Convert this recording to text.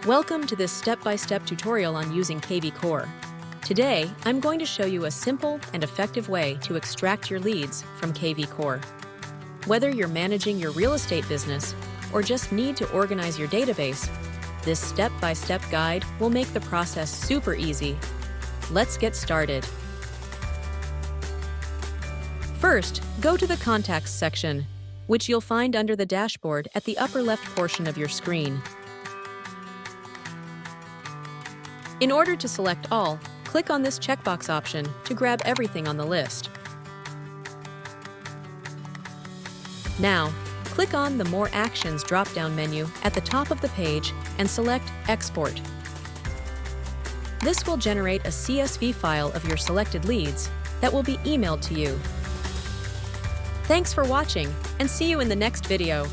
Welcome to this step-by-step tutorial on using kvCore. Today, I'm going to show you a simple and effective way to extract your leads from kvCore. Whether you're managing your real estate business or just need to organize your database, this step-by-step guide will make the process super easy. Let's get started. First, go to the Contacts section, which you'll find under the dashboard at the upper left portion of your screen. In order to select all, click on this checkbox option to grab everything on the list. Now, click on the More Actions drop-down menu at the top of the page and select Export. This will generate a CSV file of your selected leads that will be emailed to you. Thanks for watching, and see you in the next video.